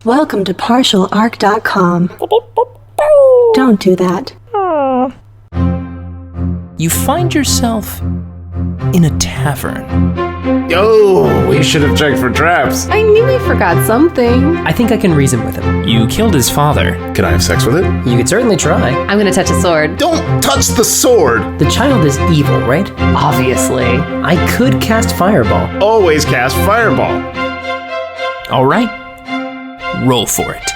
Welcome to partialarc.com. Don't do that. You find yourself in a tavern. Oh, we should have checked for traps. I knew he forgot something. I think I can reason with him. You killed his father. Can I have sex with it? You could certainly try. I'm gonna touch a sword. Don't touch the sword. The child is evil, right? Obviously. I could cast Fireball. Always cast fireball. All right, roll for it.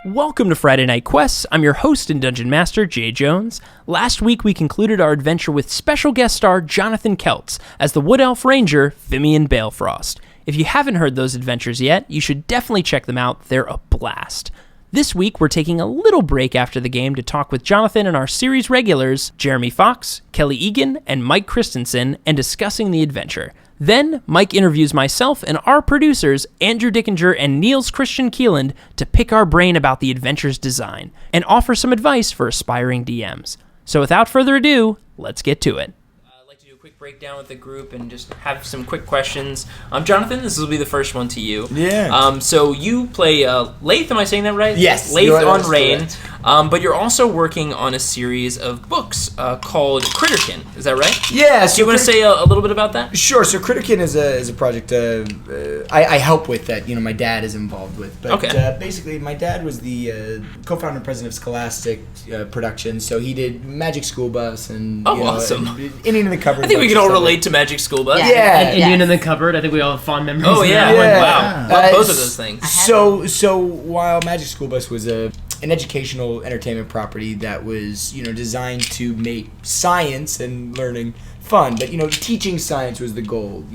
Welcome to Friday Night Quests. I'm your host and Dungeon Master, Jay Jones. Last week we concluded our adventure with special guest star Jonathan Keltz as the Wood Elf Ranger, Fimion Balefrost. If you haven't heard those adventures yet, you should definitely check them out. They're a blast. This week we're taking a little break after the game to talk with Jonathan and our series regulars, Jeremy Fox, Kelly Egan, and Mike Christensen, and discussing the adventure. Then, Mike interviews myself and our producers, Andrew Dickinger and Niels-Christian Kielland, to pick our brain about the adventure's design, and offer some advice for aspiring DMs. So without further ado, let's get to it. I'd like to do a quick breakdown with the group and just have some quick questions. Jonathan, this will be the first one to you. Yeah. So you play Lathe, am I saying that right? Yes. Lathe on Rain. But you're also working on a series of books called CritterKin. Is that right? Yeah. So do you want to say a little bit about that? Sure. So CritterKin is a project I help with that. My dad is involved with. But basically, my dad was the co-founder and president of Scholastic Productions. So he did Magic School Bus and awesome. Indian in the Cupboard. I think we can all relate to Magic School Bus. Yeah. Indian in the Cupboard. I think we all have fond memories. Oh yeah. Wow. Love both of those things. So while Magic School Bus was an educational entertainment property that was, designed to make science and learning fun, but teaching science was the goal.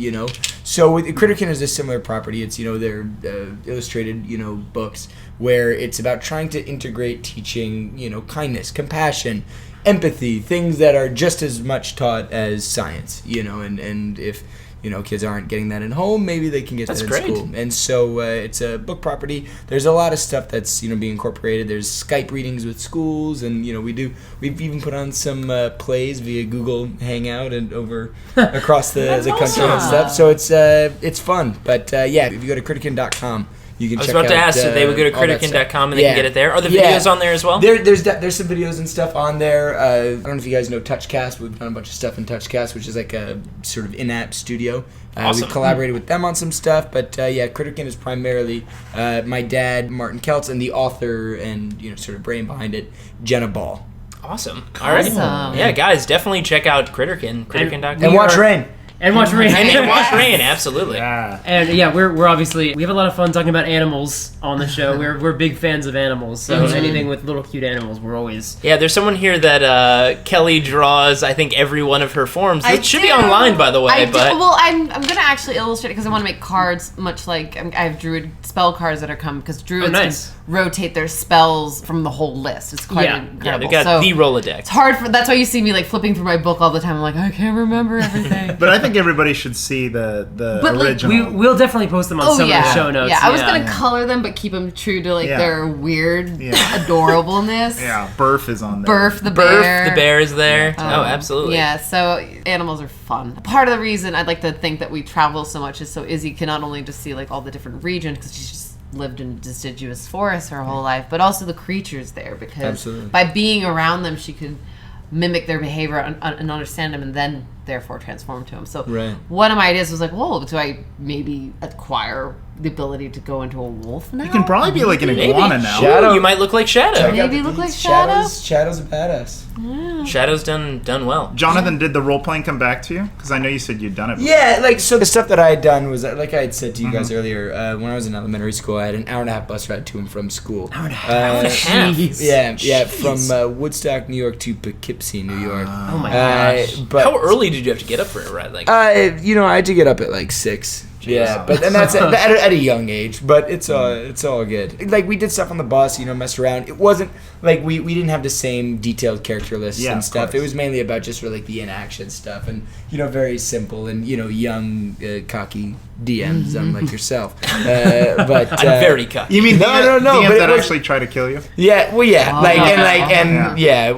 So with CritterKin is a similar property. It's they're illustrated books where it's about trying to integrate teaching, kindness, compassion, empathy, things that are just as much taught as science. And if kids aren't getting that in home, maybe they can get that in school. And so it's a book property. There's a lot of stuff that's being incorporated. There's Skype readings with schools, and we've even put on some plays via Google Hangout and across the country and stuff. So it's fun. But if you go to CritterKin.com, you can check out. I was about to ask, so they would go to CritterKin.com and they can get it there. Are the videos on there as well? There's some videos and stuff on there. I don't know if you guys know TouchCast. We've done a bunch of stuff in TouchCast, which is like a sort of in-app studio. Awesome. We've collaborated with them on some stuff, but CritterKin is primarily my dad, Martin Keltz, and the author and sort of brain behind it, Jenna Ball. Awesome. All right. Yeah, guys, definitely check out CritterKin.com. And watch Rain. And watch Rain. And watch Rain, absolutely. Yeah. And we're obviously, we have a lot of fun talking about animals on the show. We're big fans of animals, so anything with little cute animals, we're always... Yeah, there's someone here that Kelly draws, I think, every one of her forms. It should be online, by the way. Well, I'm going to actually illustrate it because I want to make cards much like... I have druid spell cards that are coming because druids can rotate their spells from the whole list. It's quite incredible. Yeah, they got the Rolodex. It's hard that's why you see me flipping through my book all the time. I'm like, I can't remember everything. But I think everybody should see the original. We'll definitely post them on some of the show notes. Yeah, I was going to color them, but keep them true to their weird adorableness. Yeah, Burf is on there. Burf the bear. Burf the bear is there. Absolutely. Yeah, so animals are fun. Part of the reason I'd like to think that we travel so much is so Izzy can not only just see all the different regions, because she's just lived in deciduous forests her whole life, but also the creatures there, because by being around them she could mimic their behavior and understand them and then therefore transform to them. So one of my ideas was do I maybe acquire the ability to go into a wolf now? You can probably be like an iguana now. Shadow. You might look like Shadow. Maybe look like Shadow? Shadow's a badass. Yeah. Shadow's done well. Jonathan, did the role-playing come back to you? Because I know you said you'd done it before. Yeah, so the stuff that I had done was, like I had said to you guys earlier, when I was in elementary school, I had an hour-and-a-half bus ride to and from school. Hour and a half? Yeah, from Woodstock, New York to Poughkeepsie, New York. Oh my gosh. But how early did you have to get up for a ride? I had to get up at 6. Yeah, but and that's at a young age, but it's all good. We did stuff on the bus, messed around. It wasn't we didn't have the same detailed character lists and stuff. It was mainly about just the in-action stuff and very simple and young cocky DMs, unlike yourself. But I'm very cocky. You mean No, DMs but that it was- actually try to kill you? yeah, well, yeah,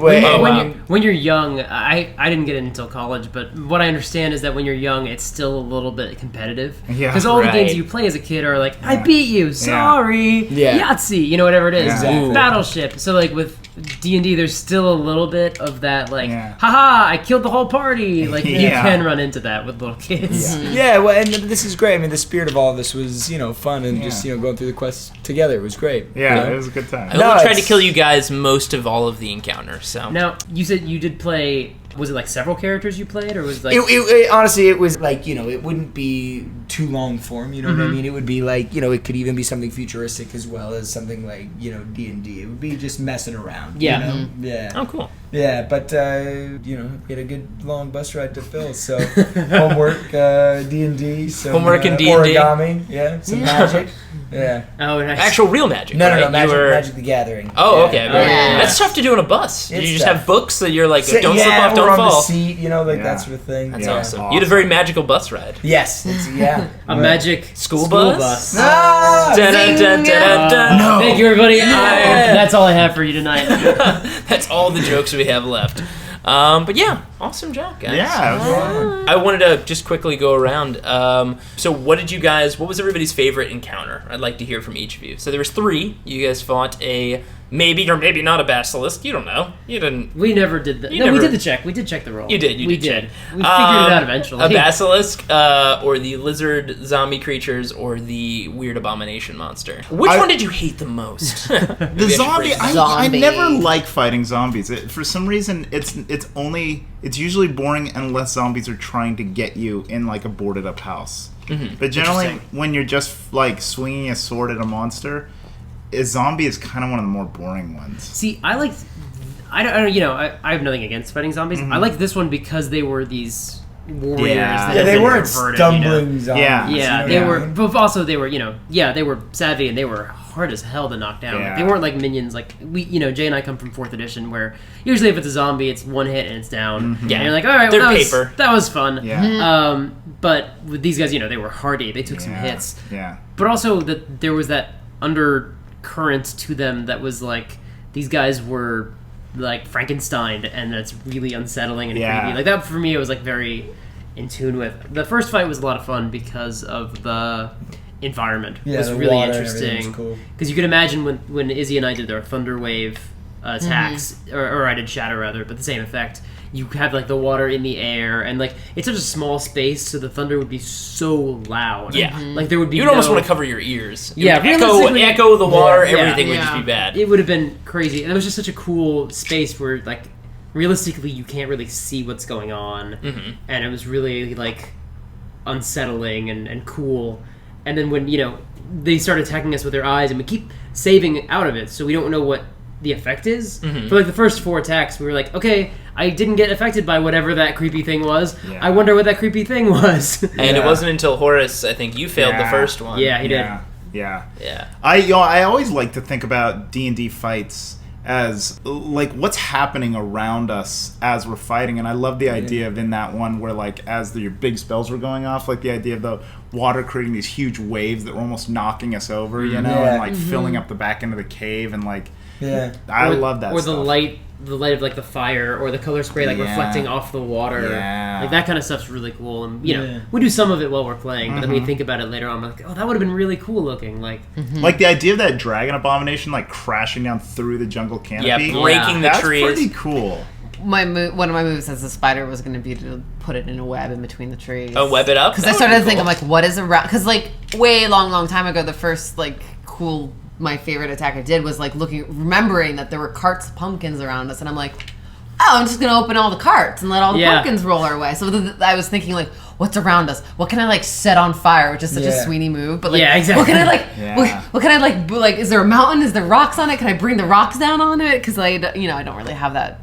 When you're young, I didn't get it until college, but what I understand is that when you're young, it's still a little bit competitive. Yeah. Because all the games Right. you play as a kid are like, I beat you, sorry, Yeah. Yahtzee, you know, whatever it is, Exactly. Battleship. So like with D&D, there's still a little bit of that, like, Yeah. haha, I killed the whole party. Like you Yeah. can run into that with little kids. Yeah, well, and this is great. I mean, the spirit of all of this was, fun and just, Yeah. going through the quests together. It was great. Yeah, you know? it was a good time. I No, only tried to it's- kill you guys most of all of the encounters, so. Now, you said you did play, was it like several characters you played, or was it like... Honestly, it was like, it wouldn't be too long form, you know what I mean? It would be like, it could even be something futuristic as well as something like, D&D. It would be just messing around. Yeah. You know? Yeah. Oh, cool. Yeah, but, we had a good long bus ride to fill, so homework, D&D, some Homework and D&D. origami, some magic. Yeah. Oh, nice. Actual real magic, No, right? Magic the Gathering. Oh, Yeah. okay. Yeah. That's tough to do on a bus. It's You just tough. have books that you're like, So, don't slip off, or don't on fall. the seat, that Yeah. sort of thing. That's yeah. awesome. You had a very magical bus ride. Yes, it's, yeah. A magic School bus? Ah! Dun-dun-dun-dun-dun. No. Thank you, everybody. That's all I have for you tonight. That's all the jokes we have left. But yeah, awesome job, guys. Yeah, it was fun. I wanted to just quickly go around. So what was everybody's favorite encounter? I'd like to hear from each of you. So there was 3. You guys fought a maybe or maybe not a basilisk. You don't know. You didn't. We never did that. You No, we never- did the check. We did check the roll. You did. We did. did. check. We figured it out eventually. A basilisk, or the lizard zombie creatures, or the weird abomination monster. Which one did you hate the most? The zombie, I Zombie. never like fighting zombies. For some reason, it's usually boring unless zombies are trying to get you in like a boarded up house. Mm-hmm. But generally, when you're just like swinging a sword at a monster, a zombie is kind of one of the more boring ones. See, I liked. I have nothing against fighting zombies. I liked this one because they were these warriors. Yeah. that Yeah, had they been weren't converted, stumbling zombies. Yeah. Yeah, you they know were. what I mean? But also, they were. They were savvy and they were hard as hell to knock down. Like, Yeah. they weren't like minions. Like Jay and I come from 4th edition, where usually if it's a zombie, it's one hit and it's down. Yeah. And you're like, all right, They're well, paper. that was fun. Yeah. But with these guys, they were hardy. They took some Yeah. hits. Yeah. But also that there was that undercurrent to them that was like these guys were like Frankenstein, and that's really unsettling and Yeah. creepy. Like that for me, it was like very in tune with. The first fight was a lot of fun because of the environment. Yeah, It was the really water and everything interesting was cool. because you could imagine when Izzy and I did our thunder wave attacks, or I did shadow rather, but the same effect. You have like the water in the air, and like it's such a small space, so the thunder would be so loud. Yeah. Like there would be You'd almost no- want to cover your ears. It Yeah, would realistically- echo the water. Yeah. Everything would Yeah. just be bad. It would have been crazy, and it was just such a cool space where like realistically you can't really see what's going on, and it was really like unsettling and cool. And then when they start attacking us with their eyes, and we keep saving out of it, so we don't know what the effect is. For like the first 4 attacks, we were like, okay, I didn't get affected by whatever that creepy thing was. Yeah. I wonder what that creepy thing was. And it Yeah. wasn't until Horace, I think you failed the Yeah. first one. Yeah, he did. Yeah. Yeah. I always like to think about D&D fights as like what's happening around us as we're fighting, and I love the idea of in that one where like as your big spells were going off, like the idea of the water creating these huge waves that were almost knocking us over, and like filling up the back end of the cave, and like I love that Or stuff. the light of like the fire, or the color spray like Yeah. reflecting off the water. Yeah. Like that kind of stuff's really cool. And we do some of it while we're playing, but then we think about it later on, like, oh, that would have been really cool looking. Like Like the idea of that dragon abomination like crashing down through the jungle canopy. Yeah, breaking the That's trees. pretty cool. One of my moves as a spider was going to be to put it in a web in between the trees. Oh, web it up? Because That I would started be to think, cool. I'm like, what is around? Because like way long time ago, the first like cool, my favorite attack I did was like remembering that there were carts of pumpkins around us, and I'm like, oh, I'm just gonna open all the carts and let all the pumpkins roll our way. So I was thinking like, what's around us? What can I like set on fire? Which is such a Sweeney move, but like, Yeah, exactly. what can I like? Yeah. What can I like? Is there a mountain? Is there rocks on it? Can I bring the rocks down on it? Because I don't really have that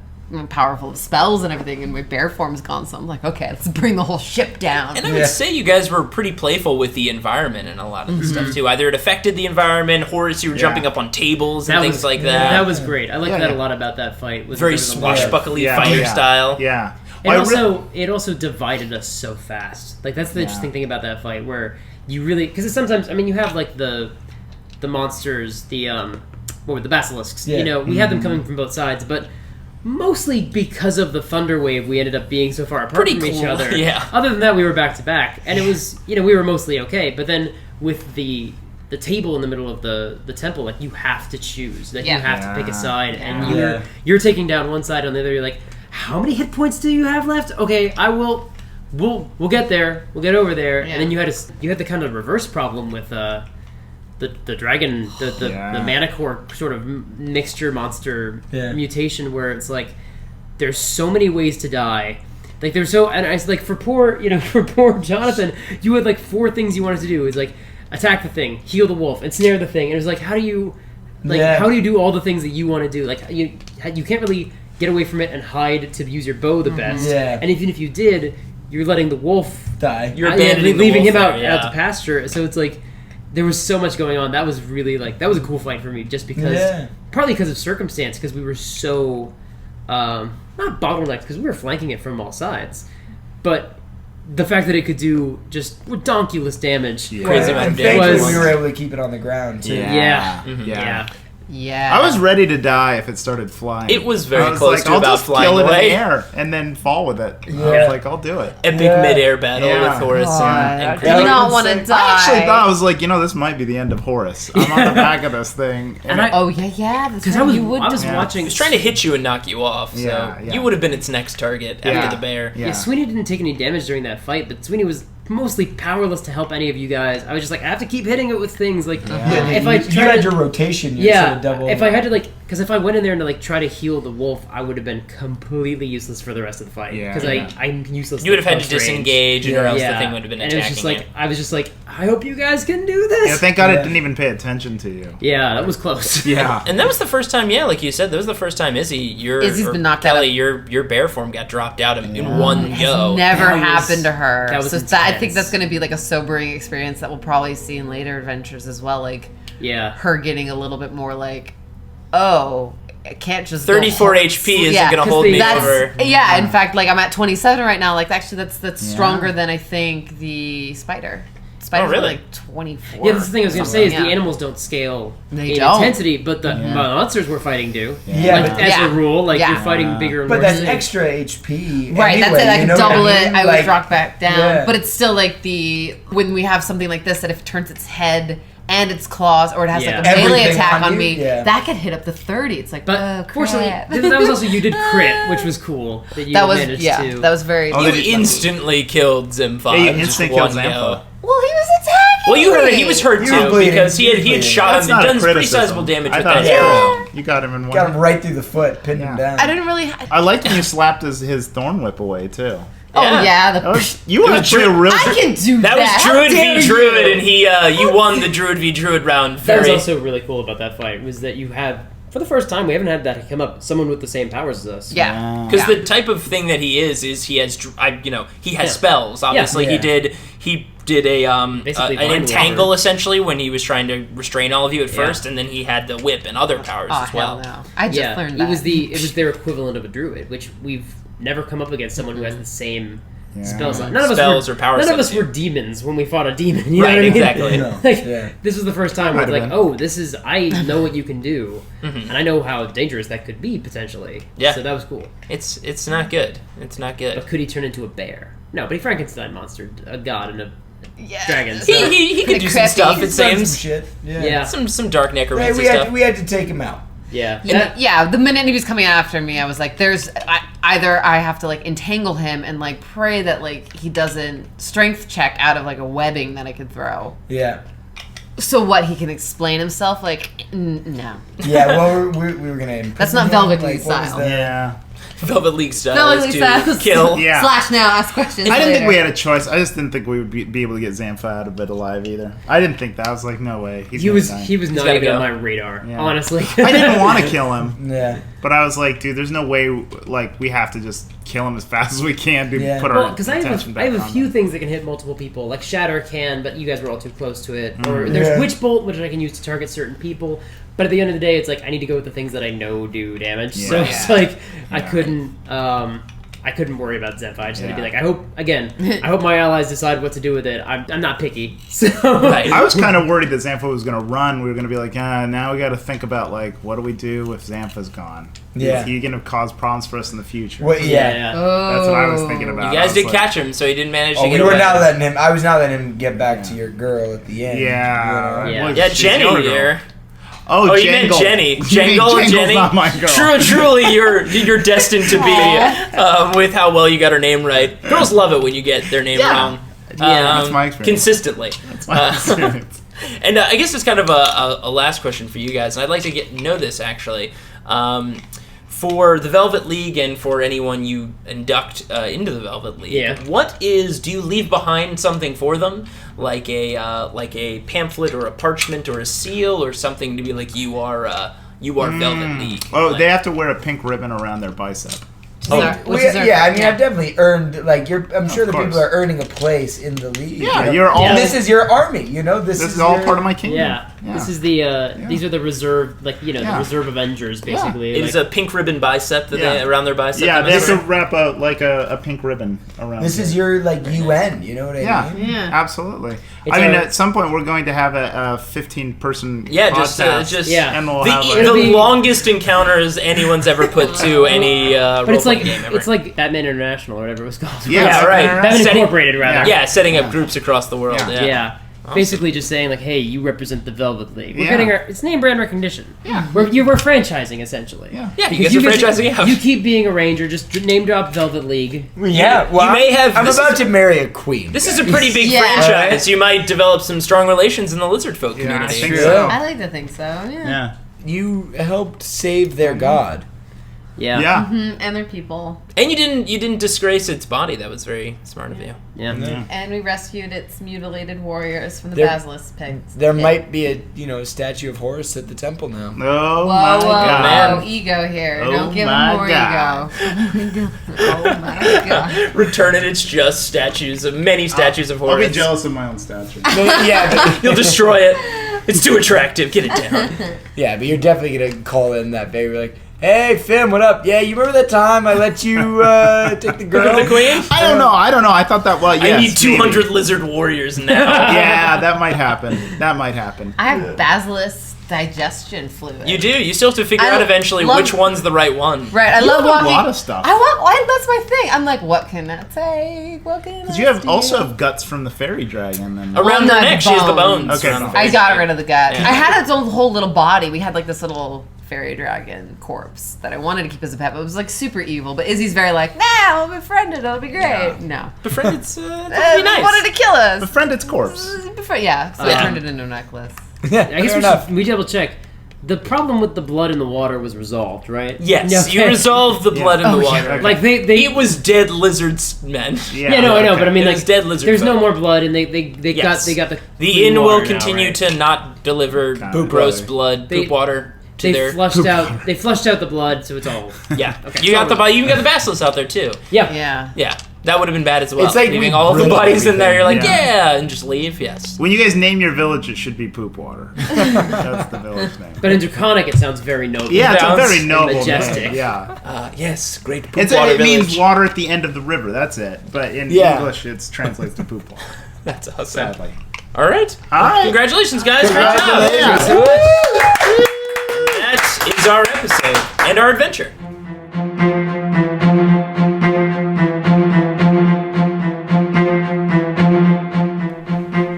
powerful spells and everything, and my bear form's gone. So I'm like, okay, let's bring the whole ship down. And I would say you guys were pretty playful with the environment and a lot of the stuff too. Either it affected the environment, Horace, you were jumping up on tables and things like that. That was great. I liked that yeah. a lot about that fight. Was very there was a lot of- swashbuckly Yeah, fighter yeah. style. Yeah. And Well, it also divided us so fast. Like that's the interesting thing about that fight, where you really because sometimes you have like the monsters, the basilisks. Yeah. You know, we had them coming from both sides, but mostly because of the thunder wave, we ended up being so far apart from each other. Yeah. Other than that, we were back to back, and it was we were mostly okay. But then with the table in the middle of the temple, like you have to choose, like you have to pick a side, and you're taking down one side on the other. You're like, how many hit points do you have left? Okay, we'll get there. We'll get over there. And then you had the kind of reverse problem with the dragon, the Manicore sort of mixture monster mutation, where it's like there's so many ways to die. Like there's and it's like for poor Jonathan, you had like 4 things you wanted to do. It's like attack the thing, heal the wolf, ensnare the thing, and it was like how do you do all the things that you want to do? Like you can't really get away from it and hide to use your bow the best. Yeah. And even if you did, you're letting the wolf die. You're leaving him out to pasture. So it's like there was so much going on. That was really that was a cool fight for me, just because partly because of circumstance, because we were so not bottlenecked because we were flanking it from all sides, but the fact that it could do just redonkulous damage, crazy amount of damage. We were able to keep it on the ground too. Yeah. I was ready to die if it started flying. It was very close to I'll about just flying kill it away. in the air and then fall with it. I was like, I'll do it. Epic mid-air battle with Horace and I Christensen. do not want to die. I actually thought, I was like, this might be the end of Horace. I'm on the back of this thing. And Because I was watching. It was trying to hit you and knock you off, so Yeah. you would have been its next target after the bear. Yeah, Sweeney didn't take any damage during that fight, but Sweeney was mostly powerless to help any of you guys. I was just like, I have to keep hitting it with things like if I you had your rotation, you sort of double. If I had to because if I went in there and try to heal the wolf, I would have been completely useless for the rest of the fight because I'm useless. You would have had to disengage, or else the thing would have been attacking. And it was just like I was just like, I hope you guys can do this. Yeah, thank God it didn't even pay attention to you. Yeah, that was close. Yeah, and that was the first time. Yeah, like you said, that was the first time Izzy's been knocked out. Your bear form got dropped out in one go. Never happened to her. That was I think that's going to be like a sobering experience that we'll probably see in later adventures as well. Like, her getting a little bit more like, oh, I can't just 34 HP isn't going to hold me over. Yeah, in fact, like I'm at 27 right now. Like actually, that's stronger than I think the spider. Spiders are like 24. Yeah, that's the thing I was going to say is the animals don't scale in intensity, but the monsters we're fighting do. Yeah, as a rule, you're fighting bigger. But that's extra HP. Right, anyway, that's it. I can double it. I would drop back down. Yeah. But it's still like when we have something like this that if it turns its head and its claws, or it has like a melee attack on me, that could hit up to 30. It's like, fortunately, that was also you did crit, which was cool. That was managed to. That was very. You instantly killed Zimfa. Yeah, you instantly killed Zimfa. Well, he was attacking. Well, you heard it. He was hurt too because he had shot him and done pretty sizable damage with that arrow. You got him in one. Got him right through the foot, pinned him down. I didn't really. I liked when you slapped his thorn whip away too. Oh yeah, you actually a real. I can do that. That was Druid v Druid, and you won the Druid v Druid round. That was also really cool about that fight was that you had. For the first time, we haven't had that come up. Someone with the same powers as us. Yeah, because the type of thing that he is he has he has spells. Obviously, he did an entangle essentially when he was trying to restrain all of you at first, and then he had the whip and other powers as well. No. I just learned that. It was their equivalent of a druid, which we've never come up against someone who has the same. Spells. None of us were demons when we fought a demon. You know what I mean? Exactly. This was the first time where it's like, I know what you can do, and I know how dangerous that could be potentially. Yeah. So that was cool. It's not good. It's not good. But could he turn into a bear? No, but he Frankenstein monster, a god and a dragon. So. He could do some stuff. It seems. Some shit. Some dark necromancy stuff. We had to take him out. Yeah. The minute he was coming after me, I was like, either I have to like entangle him and like pray that like he doesn't strength check out of like a webbing that I could throw. Yeah. So what, he can explain himself? Like, no. Yeah, well, we were gonna. That's not Velvet League style. Yeah. Velvet League style is to kill. Yeah. Slash now, ask questions. I didn't think we had a choice. I just didn't think we would be able to get Zamfa out of it alive either. I didn't think that. I was like, no way. He was not even on my radar, honestly. I didn't want to kill him. Yeah. But I was like, dude, there's no way. Like, we have to just kill him as fast as we can to put our attention back on I have a few things that can hit multiple people. Like Shatter can, but you guys were all too close to it. Or there's Witch Bolt, which I can use to target certain people. But at the end of the day, it's like I need to go with the things that I know do damage. So it's like I couldn't. I couldn't worry about Zephyr. I just had to be like, I hope my allies decide what to do with it. I'm not picky. So I was kind of worried that Xantha was going to run. We were going to be like, now we got to think about, like, what do we do if Xantha's gone? Yeah. Is he going to cause problems for us in the future? Well, yeah. That's what I was thinking about. You guys did catch him, so he didn't manage to get we were away. not letting him. I was not letting him get back to your girl at the end. Yeah. Yeah. Well, Yeah, she's Jenny your girl. here. Oh, you meant Jenny. Jangle, Jangle's Jenny. not my girl. Truly, you're destined to be with how well you got her name right. Girls love it when you get their name wrong. That's my experience. Consistently. That's my experience. And I guess it's kind of a last question for you guys, and I'd like to know this actually. For the Velvet League and for anyone you induct into the Velvet League, do you leave behind something for them, like a pamphlet or a parchment or a seal or something to be like you are Velvet League? Oh, like, they have to wear a pink ribbon around their bicep. I've definitely earned, like, I'm sure the course. people are earning a place in the league. Yeah, you know? you're all. And this is your army, you know? This is all part of my kingdom. Yeah. This is the these are the reserve, the Yeah. reserve Avengers basically. it is a pink ribbon bicep that they around their bicep. Yeah, that they have makes to wrap a pink ribbon around. This is your, like, UN, you know what I mean? Yeah. Absolutely. It's at some point we're going to have a 15-person podcast. yeah. And we'll have the longest encounters anyone's ever put to any but it's like game ever. it's like Batman International or whatever it was called. Yeah, right. Batman Incorporated, rather. Yeah, setting up groups across the world. Yeah. Basically just saying, like, hey, you represent the Velvet League. We're Yeah. getting it's name brand recognition. Yeah. We're franchising, essentially. Yeah. Yeah, Because you guys are franchising out. You keep being a ranger, just name drop Velvet League. Yeah, well, you may have. I'm about to marry a queen. This is a pretty big Yeah. franchise. You might develop some strong relations in the lizard folk Yeah, I community. think True. so. I like to think so. Yeah. Yeah. You helped save their god. Yeah. Yeah. And they're people. And you didn't disgrace its body. That was very smart of you. Yeah. And we rescued its mutilated warriors from the There- basilisk pigs. There might be a statue of Horace at the temple now. Oh Whoa, my whoa, God. whoa, ego here. Oh Don't give my him more God. ego. Oh my god. Return it. It's just statues of many statues of I'll Horus. be jealous of my own statue. You'll destroy it. It's too attractive. Get it down. But you're definitely gonna call in that baby like, hey, Fim, what up? Yeah, you remember that time I let you take the girl? The queen? I don't know. I thought that. Well, yes, I need 200 maybe. lizard warriors now. Yeah, that might happen. That might happen. I have basilisk digestion fluid. You do. You still have to figure I out eventually love- which one's the right one. Right, I love have a walking. lot of stuff. That's my thing. I'm like, what can I take? What can I Because you have steal? also have guts from the fairy dragon. And Around Well, her no, neck, she has the bones. Okay, around the fine. I face. got rid of the gut. Yeah. I had its own whole little body. We had like this little fairy dragon corpse that I wanted to keep as a pet, but it was like super evil. But Izzy's very like, nah, we'll befriend it. It'll be great. Yeah. No. Befriended, that'd They be nice. wanted to kill us. befriend its corpse. Yeah, so Yeah. I turned it into a necklace. Yeah, I guess we double check. The problem with the blood in the water was resolved, right? Yes, Okay. you resolve the blood in the Oh, yeah. water. Okay. Like they It was dead lizards, men. Yeah, no, I know, but I mean, It like, was dead lizard there's no folk. more blood, and they Yes. got the The clean inn will water now, continue right? to not deliver Poop gross water. blood, They- poop water to They their. flushed out. They flushed out the blood, so it's all. Yeah, Okay, you got sorry. you got the basilisk out there too. Yeah. Yeah. Yeah, that would have been bad as well. It's like leaving we all of the grilled bodies in there. You're like, everything. yeah, and just leave. Yes. When you guys name your village, it should be Poop Water. That's the village name. But in Draconic, it sounds very noble. Yeah, it's a Sounds very noble majestic. name. Yeah. Yes, great poop It water means village. water at the end of the river. That's it. But in Yeah. English, it translates to poop water. That's awesome. Sadly. All right. All right. Congratulations, guys. Great job. Congratulations. That is our episode and our adventure.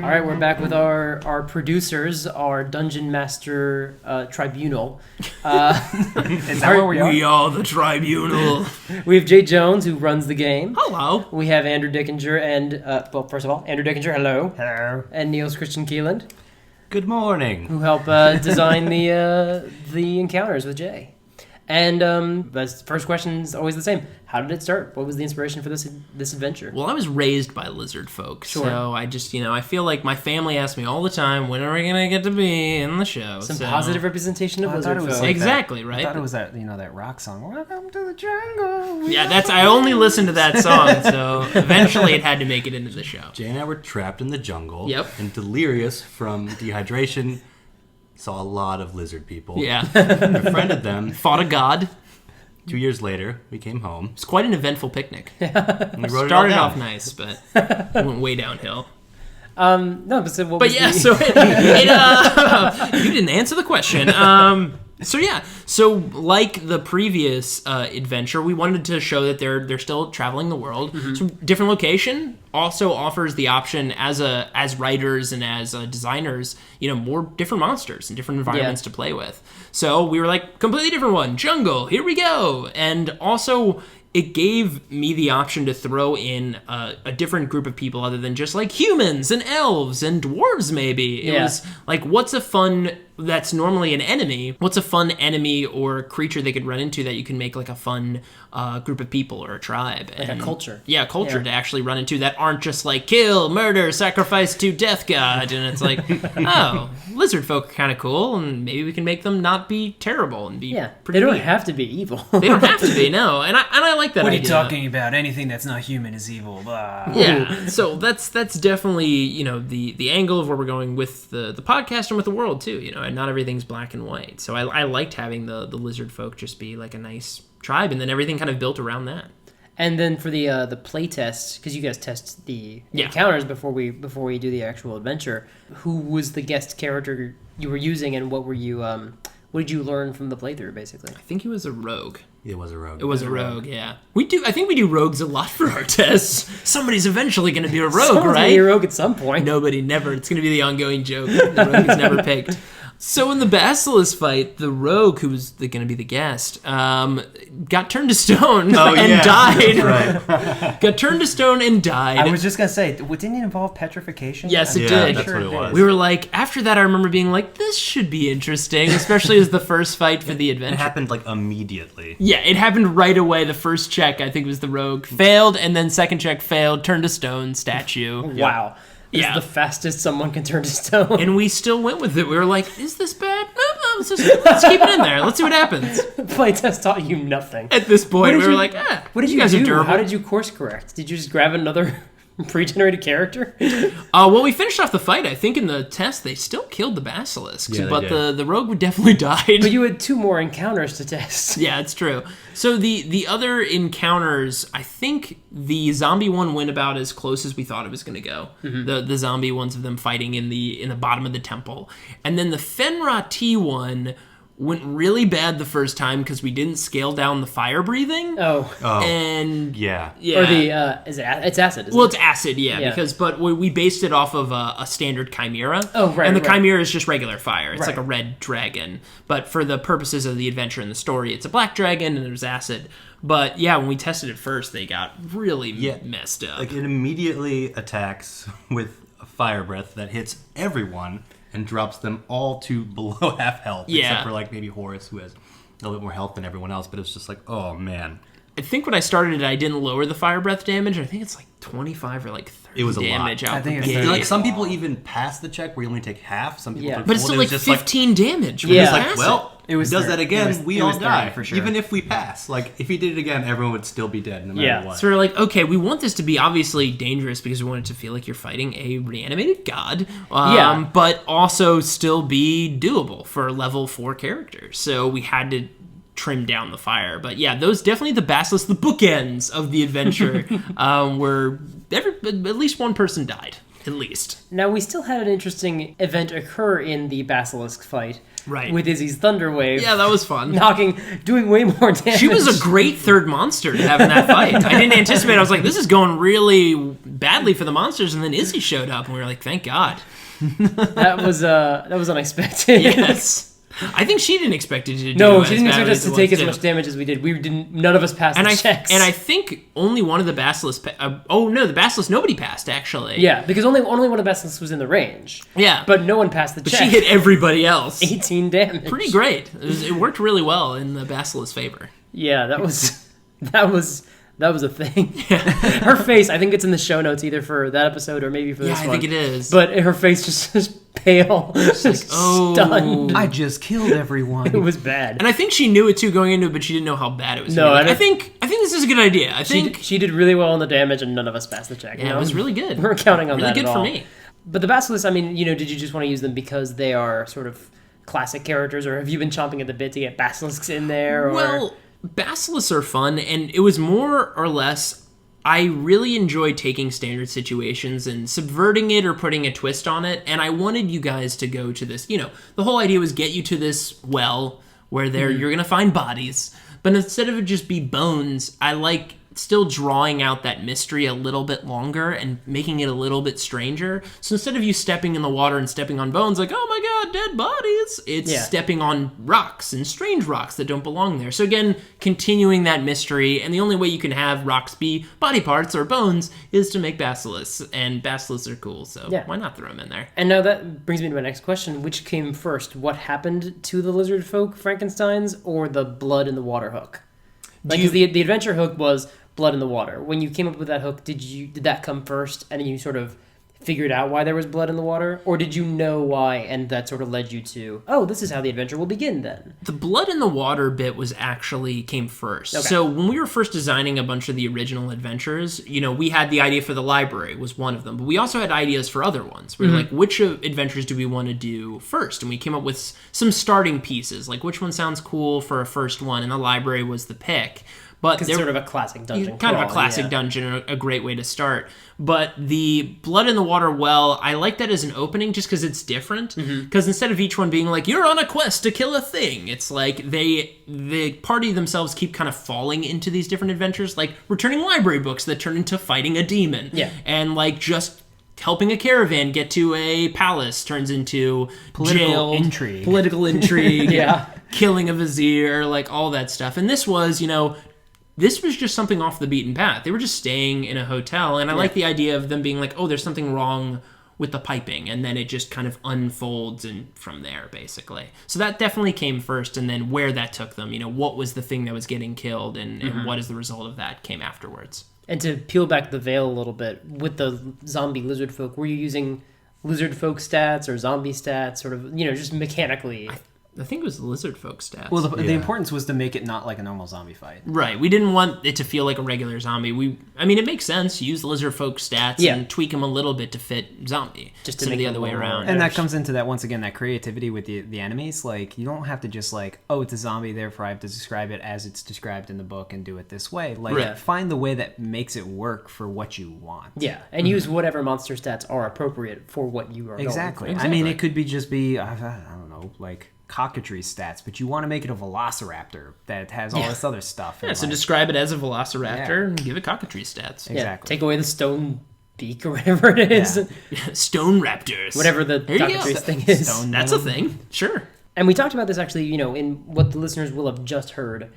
All right, we're back with our producers, our dungeon master tribunal. Is that where we are? We are the tribunal. We have Jay Jones, who runs the game. Hello. We have Andrew Dickinger and, well, first of all, Andrew Dickinger, hello. Hello. And Niels-Christian Kielland, Good morning. who help design the encounters with Jay. And the first question is always the same. How did it start? What was the inspiration for this adventure? Well, I was raised by lizard folk, Sure. so I just, I feel like my family asks me all the time, when are we going to get to be in the show? Some So- positive representation of I thought lizard it was folk. like Exactly, that, right? I thought it was that that rock song. Welcome to the jungle. Yeah, I only listened to that song, so eventually it had to make it into the show. Jay and I were trapped in the jungle. Yep. And delirious from dehydration. Saw a lot of lizard people. Yeah. Befriended them. Fought a god. 2 years later, we came home. It's quite an eventful picnic. And we wrote Started it all off down. nice, but went way downhill. No, but so what But was yeah, the- so you didn't answer the question. So like the previous adventure, we wanted to show that they're still traveling the world. So different location also offers the option as writers and as designers, more different monsters and different environments to play with. So we were like, completely different one, jungle, here we go. And also it gave me the option to throw in a different group of people other than just like humans and elves and dwarves maybe. It was like, what's a fun, that's normally an enemy, what's a fun enemy or creature they could run into that you can make like a fun group of people or a tribe. Like a culture. Yeah, culture to actually run into that aren't just like kill, murder, sacrifice to death god. And it's like, oh, lizard folk are kind of cool and maybe we can make them not be terrible and be pretty they don't neat. have to be evil. They don't have to be, no. And I like that What are idea. you talking about? Anything that's not human is evil. Blah. Yeah, so that's definitely the angle of where we're going with the podcast and with the world too. And not everything's black and white. So I liked having the lizard folk just be like a nice tribe, and then everything kind of built around that. And then for the play test, because you guys test the Yeah. encounters before we do the actual adventure, who was the guest character you were using, and what did you learn from the playthrough, basically? I think he was a rogue. It was a rogue. It was a rogue, yeah. I think we do rogues a lot for our tests. Somebody's eventually going to be a rogue, Someone's right? gonna be a rogue at some point. Nobody, never. It's going to be the ongoing joke. The rogue is never picked. So in the Basilisk fight, the rogue, who was going to be the guest, got turned to stone died. Right. Got turned to stone and died. I was just gonna say, didn't it involve petrification? Yes, it Yeah, did. that's what it was. We were like, after that, I remember being like, this should be interesting, especially as the first fight for the It adventure. happened like immediately. Yeah, it happened right away. The first check, I think, was the rogue. Failed, and then second check failed, turned to stone, statue. Wow. This Yeah. is the fastest someone can turn to stone. And we still went with it. We were like, is this bad? No, let's keep it in there. Let's see what happens. Playtest taught you nothing. At this point, What we did were you- like, What did you you guys do? are durable. How did you course correct? Did you just grab another pre-generated character? Well, we finished off the fight. I think in the test, they still killed the basilisks, Yeah, they but did. the rogue definitely died. But you had 2 more encounters to test. Yeah, it's true. So the other encounters, I think the zombie one went about as close as we thought it was going to go. The zombie ones of them fighting in the bottom of the temple, and then the Fenra T one went really bad the first time because we didn't scale down the fire breathing. Oh. And Yeah. yeah. Or the, it's acid, isn't Well, it? it's acid, yeah. But we based it off of a standard chimera. Oh, right, And the right. chimera is just regular fire. It's Right. like a red dragon. But for the purposes of the adventure and the story, it's a black dragon and there's acid. But yeah, when we tested it first, they got really messed up. Like it immediately attacks with a fire breath that hits everyone and drops them all to below half health. Yeah. Except for like maybe Horace, who has a little bit more health than everyone else. But it's just like, oh man. I think when I started it, I didn't lower the fire breath damage. I think it's like 25 or like 30 It was a lot. damage out I think the it's gate. Like some people even pass the check where you only take half. Some people Yeah. do But it's full, still and like just 15 damage. Yeah. It's When you like, pass well, It was he does thir- that again, it was- we it all was 30 die. for sure. Even if we pass. Like, if he did it again, everyone would still be dead no matter Yeah. what. So we're like, okay, we want this to be obviously dangerous because we want it to feel like you're fighting a reanimated god, Yeah. but also still be doable for level 4 characters. So we had to trim down the fire. But yeah, those definitely the basilisk, the bookends of the adventure, where at least one person died, at least. Now, we still had an interesting event occur in the Basilisk fight. Right. With Izzy's Thunder Wave. Yeah, that was fun. Doing way more damage. She was a great third monster to have in that fight. I didn't anticipate. I was like, this is going really badly for the monsters, and then Izzy showed up, and we were like, thank God. That was unexpected. Yes. I think she didn't expect it to do No, as she didn't expect badly us it to take was as too. much damage as we did. None of us passed And the I checks. think only one of the basilisks. The basilisk nobody passed actually. Yeah, because only one of the Basilisks was in the range. Yeah. But no one passed the But check. she hit everybody else. 18 damage. Pretty great. It worked really well in the basilisk's favor. Yeah, that was a thing. Her face, I think it's in the show notes either for that episode or maybe for this I one. think it is. But her face just is pale, just oh. stunned. I just killed everyone. It was bad. And I think she knew it too going into it, but she didn't know how bad it was. No, gonna be. I I think this is a good idea. I think She did really well on the damage, and none of us passed the check. it was really good. We weren't counting on really that good at for all. me. But the Basilisk, I mean, did you just want to use them because they are sort of classic characters, or have you been chomping at the bit to get Basilisks in there? Or... Well, Basilisks are fun, and it was more or less, I really enjoy taking standard situations and subverting it or putting a twist on it, and I wanted you guys to go to this, the whole idea was get you to this well where you're going to find bodies, but instead of it just be bones, I like still drawing out that mystery a little bit longer and making it a little bit stranger. So instead of you stepping in the water and stepping on bones like, oh my god, dead bodies, it's stepping on rocks and strange rocks that don't belong there. So again, continuing that mystery, and the only way you can have rocks be body parts or bones is to make basilisks, and basilisks are cool, so why not throw them in there? And now that brings me to my next question. Which came first? What happened to the lizard folk Frankensteins, or the blood in the water hook? Because the adventure hook was blood in the water. When you came up with that hook, did that come first, and then you sort of figured out why there was blood in the water? Or did you know why, and that sort of led you to, oh, this is how the adventure will begin then? The blood in the water bit came first. Okay. So when we were first designing a bunch of the original adventures, we had the idea for the library was one of them, but we also had ideas for other ones. We were like, which adventures do we want to do first? And we came up with some starting pieces, like which one sounds cool for a first one, and the library was the pick. But it's sort of a classic dungeon. Kind of a classic dungeon, a great way to start. But the blood in the water well, I like that as an opening just because it's different. Because instead of each one being like, you're on a quest to kill a thing, it's like the party themselves keep kind of falling into these different adventures, like returning library books that turn into fighting a demon. Yeah. And like just helping a caravan get to a palace turns into political intrigue. Yeah. Killing a vizier, like all that stuff. And this was, this was just something off the beaten path. They were just staying in a hotel, and I like the idea of them being like, oh, there's something wrong with the piping, and then it just kind of unfolds and from there, basically. So that definitely came first, and then where that took them, what was the thing that was getting killed, and what is the result of that came afterwards. And to peel back the veil a little bit, with the zombie lizard folk, were you using lizard folk stats or zombie stats, sort of, just mechanically? I think it was the lizard folk stats. Well, the importance was to make it not like a normal zombie fight. Right. We didn't want it to feel like a regular zombie. It makes sense. Use lizard folk stats and tweak them a little bit to fit zombie. Just to make the other way around. And that comes into that, once again, that creativity with the enemies. Like, you don't have to just like, oh, it's a zombie, therefore I have to describe it as it's described in the book and do it this way. Like, find the way that makes it work for what you want. Yeah, and use whatever monster stats are appropriate for what you are going for. Exactly. It could be I don't know, like cockatry stats, but you want to make it a velociraptor that has all this other stuff. Yeah, so describe it as a velociraptor and give it cockatry stats. Exactly. Yeah, take away the stone beak or whatever it is. Yeah. Stone raptors. Whatever the cockatrice thing is. That's a thing. Sure. And we talked about this actually, in what the listeners will have just heard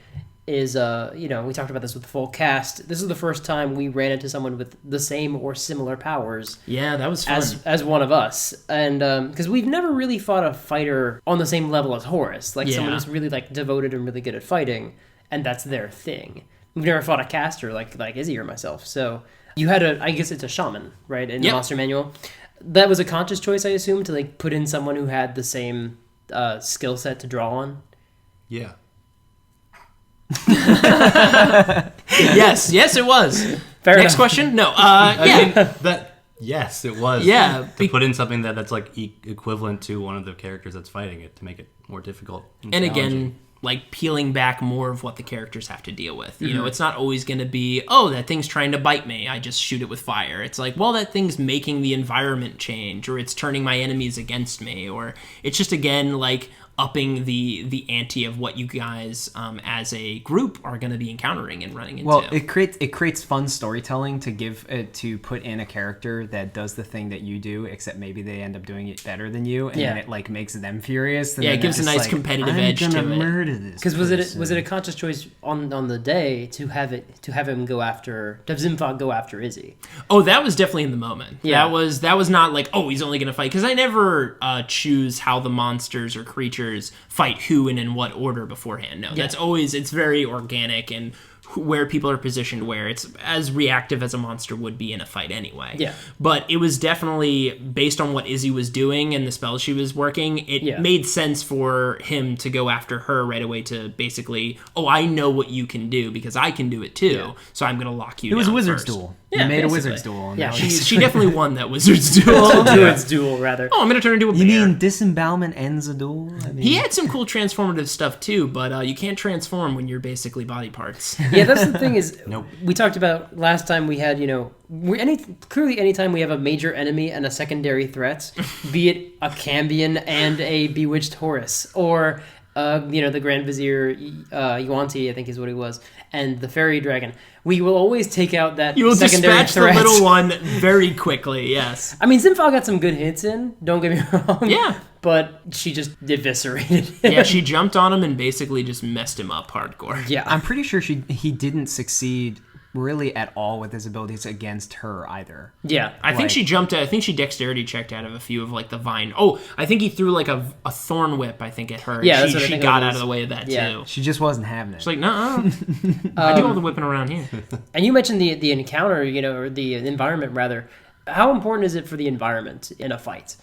is, we talked about this with the full cast. This is the first time we ran into someone with the same or similar powers. Yeah, that was fun. As one of us. And because we've never really fought a fighter on the same level as Horace. Like someone who's really like devoted and really good at fighting, and that's their thing. We've never fought a caster like Izzy or myself. So you had I guess it's a shaman, right, in the Monster Manual. That was a conscious choice, I assume, to like put in someone who had the same skill set to draw on. Yeah. yes, it was. Fair Next enough. question? No. Yes, it was. Yeah. To put in something that's like equivalent to one of the characters that's fighting it to make it more difficult. And again, like peeling back more of what the characters have to deal with. It's not always going to be, oh, that thing's trying to bite me, I just shoot it with fire. It's like, well, that thing's making the environment change, or it's turning my enemies against me, or it's just, again, like upping the ante of what you guys as a group are going to be encountering and running into. Well, it creates fun storytelling to put in a character that does the thing that you do, except maybe they end up doing it better than you, and then it like makes them furious. And it gives a nice competitive edge to it. I'm gonna murder this. Because was it a conscious choice on the day to have him go after, to have Zimfog go after Izzy? Oh, that was definitely in the moment. Yeah. That was not like, oh, he's only going to fight, because I never choose how the monsters or creatures fight who and in what order beforehand. No, that's always, it's very organic, and where people are positioned, where it's as reactive as a monster would be in a fight anyway. Yeah. But it was definitely based on what Izzy was doing and the spells she was working. It made sense for him to go after her right away to basically, I know what you can do because I can do it too. Yeah. So I'm going to lock you down. It was a wizard's first. duel. Yeah, you made basically. a wizard's duel. Yeah, she definitely won that wizard's duel. Druid's duel, rather. I'm going to turn into a bear. You mean disembowelment ends a duel? I mean... He had some cool transformative stuff too, but you can't transform when you're basically body parts. Yeah, that's the thing is, Nope. We talked about last time we had, clearly anytime we have a major enemy and a secondary threat, be it a Cambion and a bewitched Horace, or the Grand Vizier Yuanti, I think is what he was, and the Fairy Dragon. We will always take out that you will secondary dispatch threat. the little one very quickly, yes. I mean, Zimfal got some good hits in, don't get me wrong. Yeah. But she just eviscerated him. Yeah, she jumped on him and basically just messed him up hardcore. Yeah. I'm pretty sure he didn't succeed really at all with his abilities against her either. Yeah. I think she dexterity checked out of a few of like the vine. I think he threw like a thorn whip, I think, at her. Yeah, and she got out of the way of that too. She just wasn't having it. She's like, no, I do all the whipping around here. And you mentioned the encounter, or the environment rather. How important is it for the environment in a fight?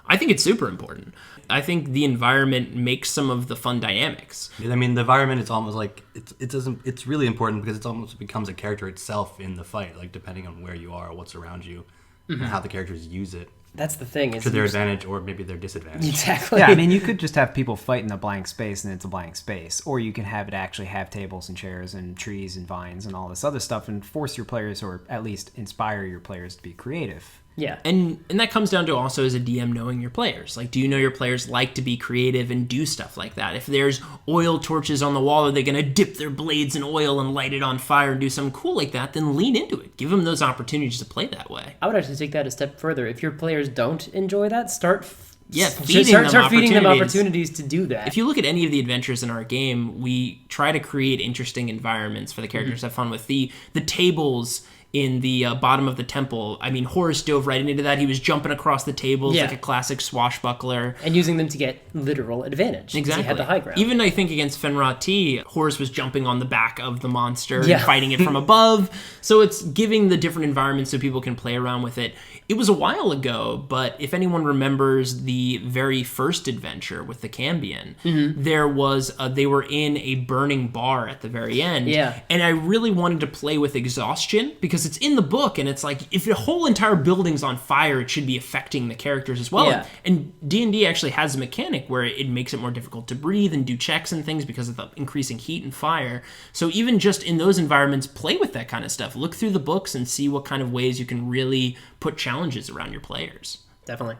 I think it's super important. I think the environment makes some of the fun dynamics. I mean, the environment is almost like it's really important because it almost becomes a character itself in the fight, like depending on where you are, what's around you, and how the characters use it. That's the thing. To their advantage or maybe their disadvantage. Exactly. Yeah, I mean, you could just have people fight in a blank space and it's a blank space. Or you can have it actually have tables and chairs and trees and vines and all this other stuff and force your players, or at least inspire your players to be creative. Yeah. And that comes down to also as a DM knowing your players. Like, do you know your players like to be creative and do stuff like that? If there's oil torches on the wall, are they going to dip their blades in oil and light it on fire and do something cool like that? Then lean into it. Give them those opportunities to play that way. I would actually take that a step further. If your players don't enjoy that, start feeding them opportunities to do that. If you look at any of the adventures in our game, we try to create interesting environments for the characters to have fun with. The tables in the bottom of the temple, I mean, Horace dove right into that. He was jumping across the tables like a classic swashbuckler. And using them to get literal advantage. Exactly. He had the high ground. Even, I think, against Fenra T, Horace was jumping on the back of the monster and fighting it from above. So it's giving the different environments so people can play around with it. It was a while ago, but if anyone remembers the very first adventure with the Cambion, there was they were in a burning bar at the very end. Yeah. And I really wanted to play with exhaustion because it's in the book, and it's like if the whole entire building's on fire, it should be affecting the characters as well. Yeah. And D&D actually has a mechanic where it makes it more difficult to breathe and do checks and things because of the increasing heat and fire. So even just in those environments, play with that kind of stuff. Look through the books and see what kind of ways you can really put challenges around your players. Definitely.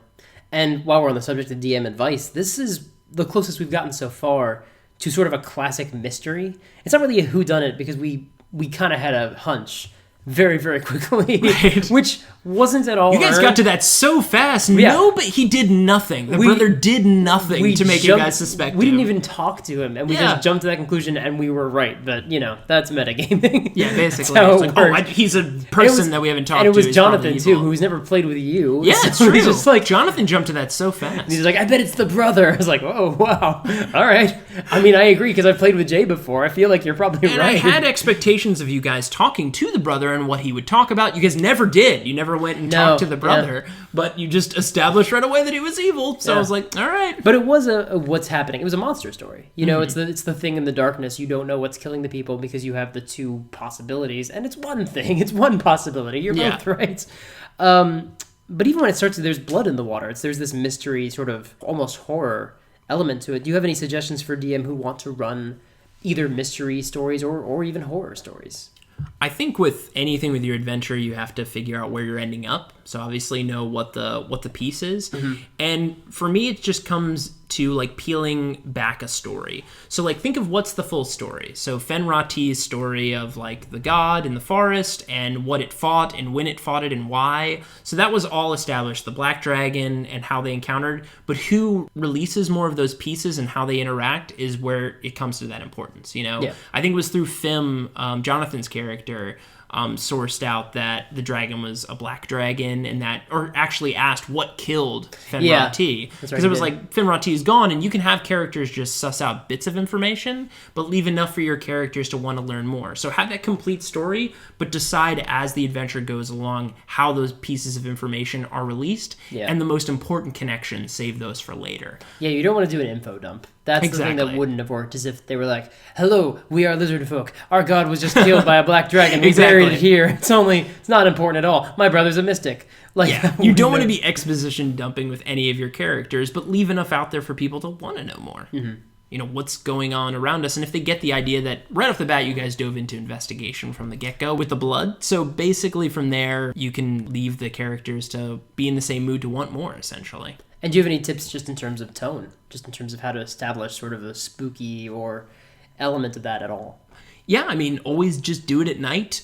And while we're on the subject of DM advice, this is the closest we've gotten so far to sort of a classic mystery. It's not really a whodunit because we kind of had a hunch very, very quickly, which wasn't at all You guys earned. got to that so fast. Yeah. No, but he did nothing. The brother did nothing to make you guys suspect We him. didn't even talk to him, and we just jumped to that conclusion, and we were right. But, that's metagaming. Yeah, basically. That's how It's it like, worked. he's a person that we haven't talked to. And it was He's Jonathan, probably too, evil. who's never played with you. Yeah, so it's true. He's just like, Jonathan jumped to that so fast. he's like, I bet it's the brother. I was like, oh, wow. All right. I mean, I agree, because I've played with Jay before. I feel like you're probably And right. I had expectations of you guys talking to the brother and what he would talk about. You guys never did. You never went and talked to the brother, but you just established right away that he was evil. So I was like, all right. But it was a what's happening. It was a monster story. It's the thing in the darkness. You don't know what's killing the people because you have the two possibilities, and it's one thing. It's one possibility. You're both right. But even when it starts, there's blood in the water. There's this mystery, sort of almost horror element to it. Do you have any suggestions for DM who want to run either mystery stories or even horror stories? I think with anything with your adventure, you have to figure out where you're ending up. So obviously know what the piece is. And for me, it just comes to like peeling back a story. So like think of what's the full story. So Fenra T's story of like the god in the forest and what it fought and when it fought it and why. So that was all established, the black dragon and how they encountered. But who releases more of those pieces and how they interact is where it comes to that importance. I think it was through Jonathan's character. sourced out that the dragon was a black dragon, and that, or actually asked what killed Fenrir T. Because it was like, Fenrir T is gone, and you can have characters just suss out bits of information, but leave enough for your characters to want to learn more. So have that complete story, but decide as the adventure goes along how those pieces of information are released, and the most important connections, save those for later. Yeah, you don't want to do an info dump. That's the thing that wouldn't have worked, is if they were like, hello, we are lizard folk. Our god was just killed by a black dragon. We buried it here. It's not important at all. My brother's a mystic. You don't want to be exposition dumping with any of your characters, but leave enough out there for people to want to know more. What's going on around us. And if they get the idea that right off the bat you guys dove into investigation from the get-go with the blood, so basically from there you can leave the characters to be in the same mood to want more, essentially. And do you have any tips just in terms of tone? Just in terms of how to establish sort of a spooky or element of that at all? Yeah, I mean, always just do it at night.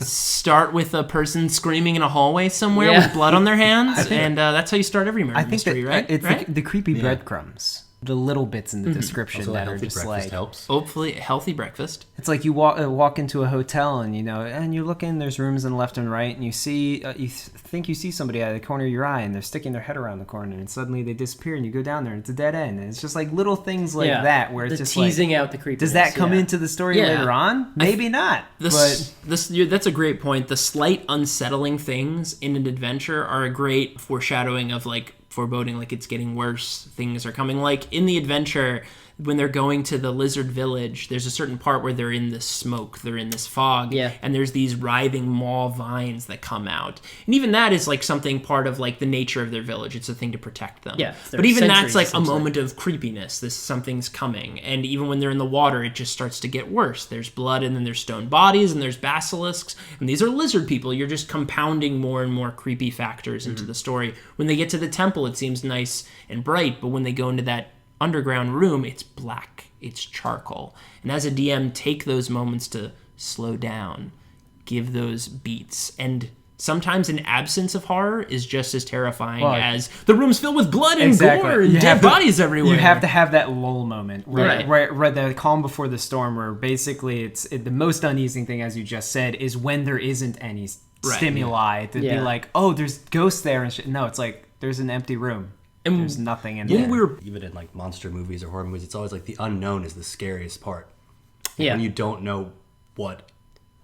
Start with a person screaming in a hallway somewhere with blood on their hands, and that's how you start every murder mystery, right? It's the creepy breadcrumbs. The little bits in the description Also, that are just like helps. Hopefully a healthy breakfast. It's like you walk into a hotel and you look in, there's rooms on the left and right, and you see think you see somebody out of the corner of your eye, and they're sticking their head around the corner, and suddenly they disappear, and you go down there and it's a dead end. And it's just like little things like that where it's just teasing like, out the creepiness. does that come into the story later on? Maybe not. That's a great point. The slight unsettling things in an adventure are a great foreshadowing of like foreboding, like it's getting worse, things are coming. Like in the adventure, when they're going to the lizard village, there's a certain part where they're in this smoke, they're in this fog, and there's these writhing maw vines that come out. And even that is like something part of like the nature of their village. It's a thing to protect them. Yeah, but even that's like a moment of creepiness. Something's coming. And even when they're in the water, it just starts to get worse. There's blood, and then there's stone bodies, and there's basilisks, and these are lizard people. You're just compounding more and more creepy factors into the story. When they get to the temple, it seems nice and bright, but when they go into that underground room, it's black, it's charcoal. And as a DM, take those moments to slow down, give those beats, and sometimes an absence of horror is just as terrifying as the room's filled with blood and gore and dead bodies everywhere. You have to have that lull moment, where the calm before the storm, where basically the most uneasy thing, as you just said, is when there isn't any stimuli to be like, oh, there's ghosts there and shit. No, it's like there's an empty room. And there's nothing in there. Even in like monster movies or horror movies, it's always like the unknown is the scariest part. When you don't know what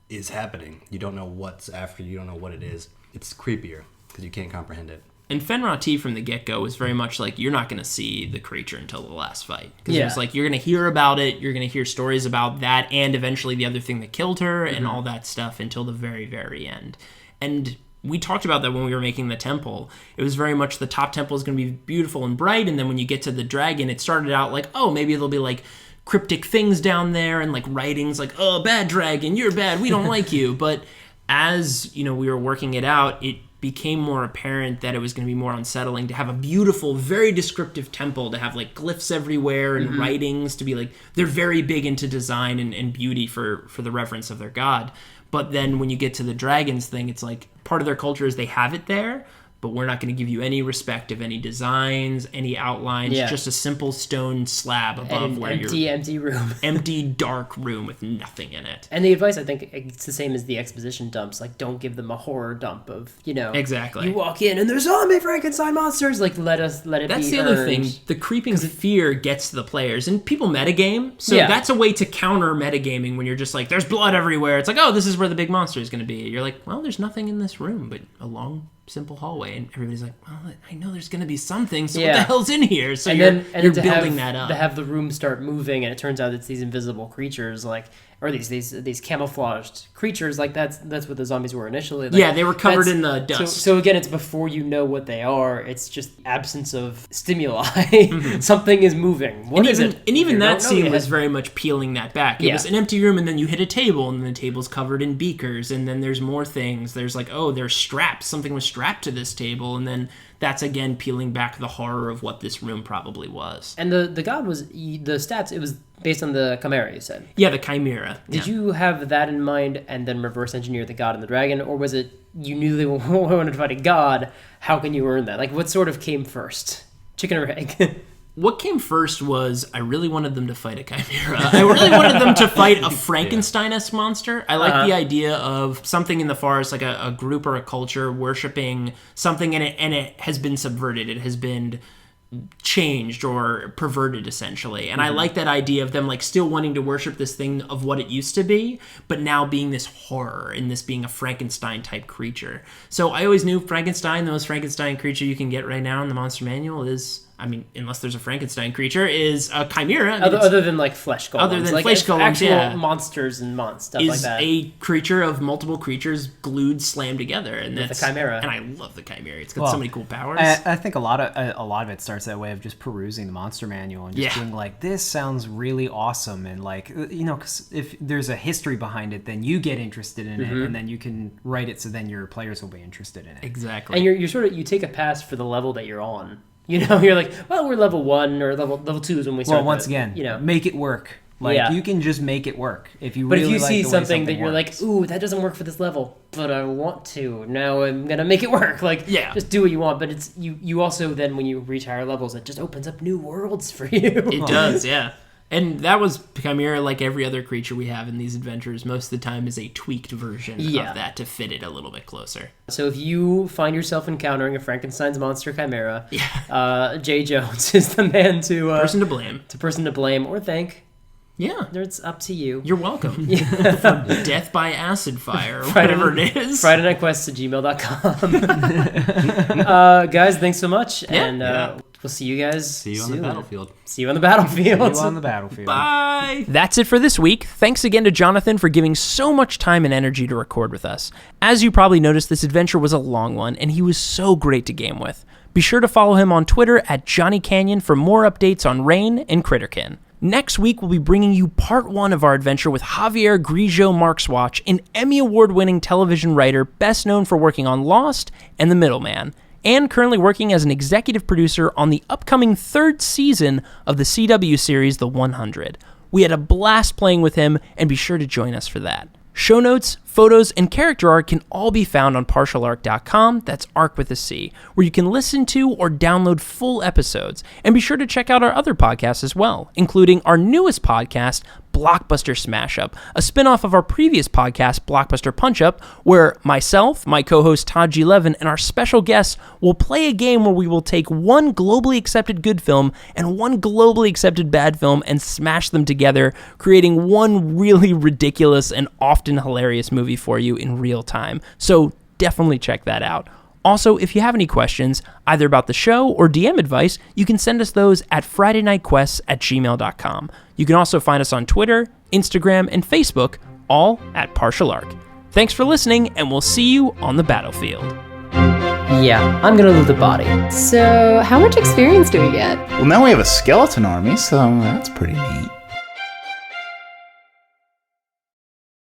is happening, you don't know what's after, you don't know what it is. It's creepier because you can't comprehend it. And Fenrir T from the get-go was very much like, you're not going to see the creature until the last fight. Because it was like, you're going to hear about it, you're going to hear stories about that, and eventually the other thing that killed her, and all that stuff until the very, very end. And we talked about that when we were making the temple. It was very much the top temple is going to be beautiful and bright, and then when you get to the dragon, it started out like, oh, maybe there'll be like cryptic things down there and like writings like, oh, bad dragon, you're bad, we don't like you. But as we were working it out, it became more apparent that it was going to be more unsettling to have a beautiful, very descriptive temple, to have like glyphs everywhere and writings, to be like, they're very big into design and beauty for the reverence of their god. But then when you get to the dragons thing, it's like part of their culture is they have it there, but we're not going to give you any respect of any designs, any outlines, just a simple stone slab above where you're... empty room. Empty, dark room with nothing in it. And the advice, I think, it's the same as the exposition dumps. Like, don't give them a horror dump of, Exactly. You walk in and there's zombie Frankenstein monsters. Like, let it That's be the other thing. The creeping fear gets to the players. And people metagame, so that's a way to counter metagaming when you're just like, there's blood everywhere. It's like, oh, this is where the big monster is going to be. You're like, well, there's nothing in this room but a long, simple hallway, and everybody's like, well, I know there's going to be something, so what the hell's in here? So you're building that up. To have the room start moving, and it turns out it's these invisible creatures, like, or these camouflaged creatures, like that's what the zombies were initially. Like, they were covered in the dust. So again, it's before you know what they are. It's just absence of stimuli. Something is moving. What is it? And even that scene was very much peeling that back. It was an empty room, and then you hit a table, and the table's covered in beakers, and then there's more things. There's like, oh, there's straps. Something was strapped to this table, and then that's again peeling back the horror of what this room probably was. And the god was the stats. It was based on the chimera, you said. Yeah, the chimera. Did you have that in mind and then reverse engineer the god and the dragon, or was it you knew they wanted to fight a god? How can you earn that? Like, what sort of came first, chicken or egg? what came first was I really wanted them to fight a chimera. I really wanted them to fight a Frankenstein-esque monster. I like the idea of something in the forest, like a group or a culture worshiping something, and it has been subverted. It has been changed or perverted, essentially. And I like that idea of them like still wanting to worship this thing of what it used to be, but now being this horror and this being a Frankenstein type creature. So I always knew Frankenstein, the most Frankenstein creature you can get right now in the Monster Manual is, I mean, unless there's a Frankenstein creature, is a chimera. I mean, other than like flesh golems. Other than like flesh golems, actual monsters and stuff like that. Is a creature of multiple creatures glued, slammed together, and with that's the chimera. And I love the chimera. It's got so many cool powers. I think a lot of it starts that way of just perusing the Monster Manual and just being like, this sounds really awesome, and like, you know, because if there's a history behind it, then you get interested in it, and then you can write it so then your players will be interested in it. Exactly. And you're sort of, you take a pass for the level that you're on. You know, you're like, well, we're level 1 or level 2 is when we start. Well, once again, you know, make it work. Like, you can just make it work. If you but really if you like see the way something that you're works. like, ooh, that doesn't work for this level, but I want to. Now I'm going to make it work. Like, just do what you want. But it's you also then, when you reach higher levels, it just opens up new worlds for you. It does, yeah. And that was Chimera, like every other creature we have in these adventures, most of the time is a tweaked version of that to fit it a little bit closer. So if you find yourself encountering a Frankenstein's monster chimera, Jay Jones is the man to... person to blame. Person to blame or thank. Yeah. It's up to you. You're welcome. For death by acid fire, or whatever it is. FridayNightQuest@gmail.com. Guys, thanks so much. And we'll see you guys See you on soon. the battlefield. See you on the battlefield. See you on the battlefield. Bye. That's it for this week. Thanks again to Jonathan for giving so much time and energy to record with us. As you probably noticed, this adventure was a long one, and he was so great to game with. Be sure to follow him on Twitter @JohnnyCanyon for more updates on Rain and CritterKin. Next week, we'll be bringing you part 1 of our adventure with Javier Grillo-Marxuach, an Emmy Award-winning television writer best known for working on Lost and The Middleman, and currently working as an executive producer on the upcoming 3rd season of the CW series The 100. We had a blast playing with him, and be sure to join us for that. Show notes, photos, and character art can all be found on partialarc.com, that's arc with a C, where you can listen to or download full episodes. And be sure to check out our other podcasts as well, including our newest podcast, Blockbuster Smash Up, a spin-off of our previous podcast, Blockbuster Punch Up, where myself, my co-host Todd G. Levin, and our special guests will play a game where we will take one globally accepted good film and one globally accepted bad film and smash them together, creating one really ridiculous and often hilarious movie for you in real time. So definitely check that out. Also, if you have any questions, either about the show or DM advice, you can send us those at FridayNightQuests@gmail.com. You can also find us on Twitter, Instagram, and Facebook, all at Partial Arc. Thanks for listening, and we'll see you on the battlefield. Yeah, I'm gonna loot the body. So, how much experience do we get? Well, now we have a skeleton army, so that's pretty neat.